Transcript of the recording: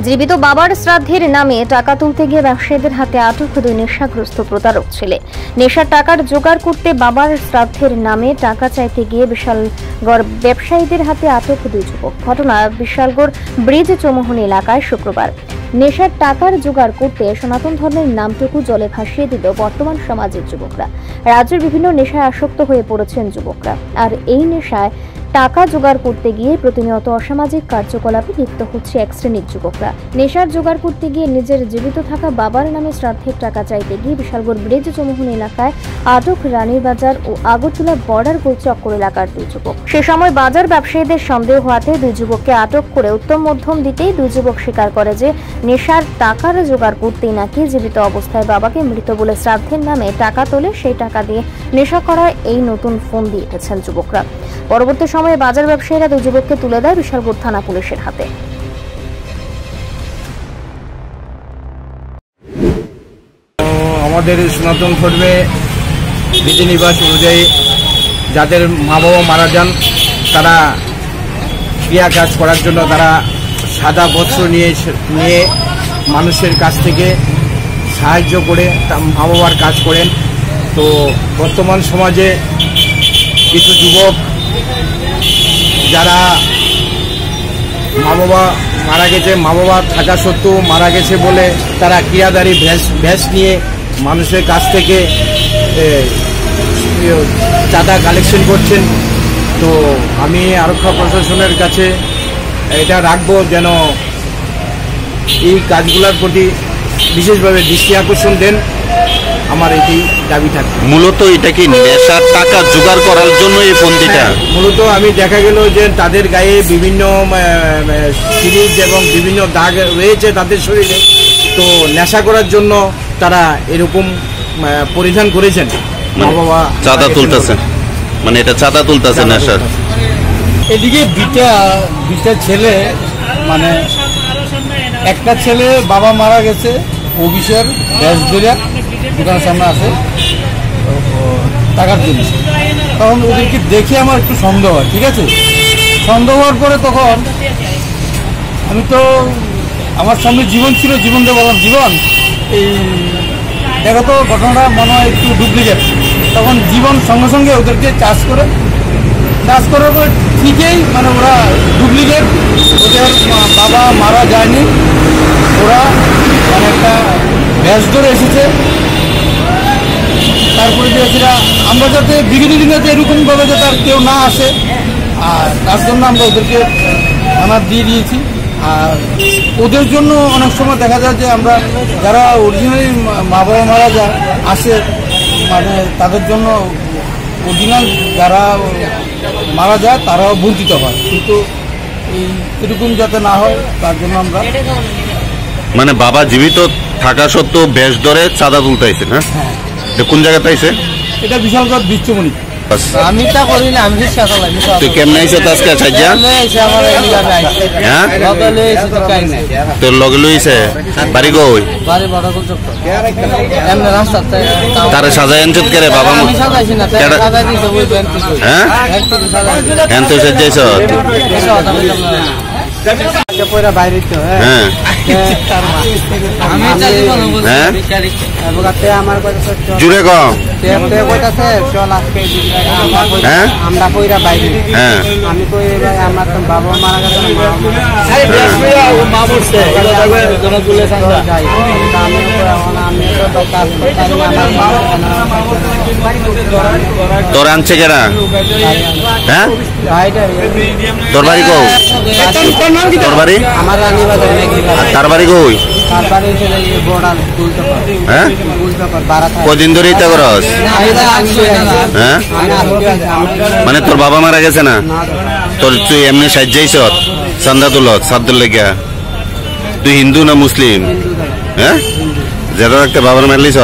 জীবিত বাবার শ্রাদ্ধের নামে টাকা তুলতে গিয়ে ব্যবসায়ীদের হাতে আটক দুই নেশাগ্রস্ত প্রতারক ছেলে। নেশার টাকার জোগাড় করতে বাবার শ্রাদ্ধের নামে টাকা চাইতে গিয়ে বিশালগড় ব্যবসায়ীদের হাতে আটক দুই যুবক। ঘটনা বিশালগড় ব্রিজ চৌমুহনী এলাকায় শুক্রবার। নেশার টাকার জোগাড় করতে সনাতন ধর্মের নামটুকু জলে ভাসিয়ে দিল বর্তমান সমাজের যুবকরা। রাজ্যের বিভিন্ন নেশায় আসক্ত হয়ে পড়েছেন যুবকরা, আর এই নেশায় টাকা জোগাড় করতে গিয়ে প্রতিনিয়ত অসামাজিক কার্যকলাপে লিপ্ত হচ্ছে এক শ্রেণীর যুবকরা। নেশার জোগাড় করতে গিয়ে নিজের জীবিত থাকা বাবার নামে শ্রাদ্ধের টাকা চাইতে গিয়ে বিশালগড় ব্রিজ চৌমুহনী এলাকায় আটক রানীর বাজার ও আগরতলা বর্ডার গোল চক্কর এলাকার দুই যুবক। সে সময় বাজার ব্যবসায়ীদের সন্দেহ হওয়াতে দুই যুবককে আটক করে উত্তম মধ্যম দিতেই দুই যুবক স্বীকার করে যে নেশার টাকার জোগাড় করতেই নাকি জীবিত অবস্থায় বাবাকে মৃত বলে শ্রাদ্ধের নামে টাকা তোলে, সেই টাকা দিয়ে নেশা করায় এই নতুন ফোন দিয়ে উঠেছেন যুবকরা। পরবর্তী সময়ে বাজার ব্যবসায়ীরা দুই যুবককে তুলে দেয় বিশালগড় থানা পুলিশের হাতে। আমাদের সনাতন ধর্মে বিধিনিবাস অনুযায়ী যাদের মা বাবা মারা যান তারা ক্রিয়া কাজ করার জন্য তারা সাদা বস্ত্র নিয়ে মানুষের কাছ থেকে সাহায্য করে মা বাবার কাজ করেন। তো বর্তমান সমাজে কিছু যুবক যারা মা বাবা মারা গেছে, মা বাবা থাকা সত্ত্বেও মারা গেছে বলে তারা ক্রিয়াদারী ভেস নিয়ে মানুষের কাছ থেকে চাঁদা কালেকশন করছেন। তো আমি আরক্ষা প্রশাসনের কাছে এটা রাখবো যেন এই কাজগুলোর প্রতি বিশেষভাবে দৃষ্টি আকর্ষণ দেন, আমার এটি দাবি থাকে। মূলত এটা কি নেশার টাকা জোগাড় করার জন্য এই ফন্দিটা? মূলত আমি দেখা গেল যে তাদের গায়ে বিভিন্ন সিরিজ এবং বিভিন্ন দাগ রয়েছে তাদের শরীরে, তো নেশা করার জন্য তারা এরকম পরিধান করেছেন। মা বাবা চাঁদা তুলতেছেন, মানে এটা চাঁদা তুলতেছে নেশার। এদিকে দুইটা ছেলে, মানে একটা ছেলে বাবা মারা গেছে অফিসের গ্যাস ধরে দোকানের সামনে আছে টাকার জন্য। তখন ওদেরকে দেখে আমার একটু সন্দেহ হয়, ঠিক আছে। সন্দেহ হওয়ার পরে তখন আমি তো আমার সামনে জীবন ছিল, জীবনটা বললাম জীবন এই দেখো তো ঘটনাটা মনে হয় একটু ডুপ্লিকেট। তখন জীবন সঙ্গে সঙ্গে ওদেরকে চার্জ করার পরে ঠিকই মানে ওরা ডুপ্লিকেট, ওদের বাবা মারা যায়নি, ওরা মানে একটা ব্যাস ধরে এসেছে। তারপরে যে আমরা যাতে বিগত দিন যাতে এরকমভাবে যাতে আর কেউ না আসে, আর তার জন্য আমরা ওদেরকে থানা দিয়ে দিয়েছি। আর ওদের জন্য অনেক সময় দেখা যায় যে আমরা যারা অরিজিনালি মা বাবা মারা যায় আসে, মানে তাদের জন্য অরিজিনাল যারা মারা যায় তারাও বঞ্চিত হয়, কিন্তু এরকম যাতে না হয় তার জন্য আমরা। মানে বাবা জীবিত থাকা সত্ত্বেও বেশ ধরে চাঁদা তুলতেছে। হ্যাঁ, কোন জায়গাতে আইছে? এটা বিশালগড় বিচ্ছমণি। আমি তা করি না, আমি তুই কেমন আইছ আজকে সাজ্জা? হ্যাঁ, তোর লগে লইছে বাড়ি কই? বাড়ি বড় কোন চক্কর এমন রাস্তা তারে সাজায় আনছত করে বাবা? আমি সাজাইছি না, তারে সাজাই দিছে ওই ব্যাংক থেকে। হ্যাঁ, এনতো সাজাইছ পয়রা বাইরে তো। হ্যাঁ, আমি চালি বলবো বলতে আমার কথা জুড়ে কম তে কইতাছে চল আজকে হ্যাঁ আমরা পয়রা বাইরে। হ্যাঁ, আমি কই ভাই আমার তো বাবা মারা গেছে, মা মরছে, জনা তুলে সাঙ্গা যাই আমি তো কাজ করতাম আমার তোর আনছে কেনা? হ্যাঁ, তোর বাড়ি কো? তোর বাড়ি আমার রানী বাজার মেঘলি। তার বাড়ি কই? তার বাড়ি চলে বড়াল তুলতে পারে। হ্যাঁ, কদিন ধরে ইতা করস? হ্যাঁ, মানে তোর বাবা মারা গেছে না, তোর তুই এমনি সাজ্জাইছ চান্দা তুলত সাদ্দুর লেগা? তুই হিন্দু না মুসলিম? হ্যাঁ, যেটা একটা বাবার মারলিস।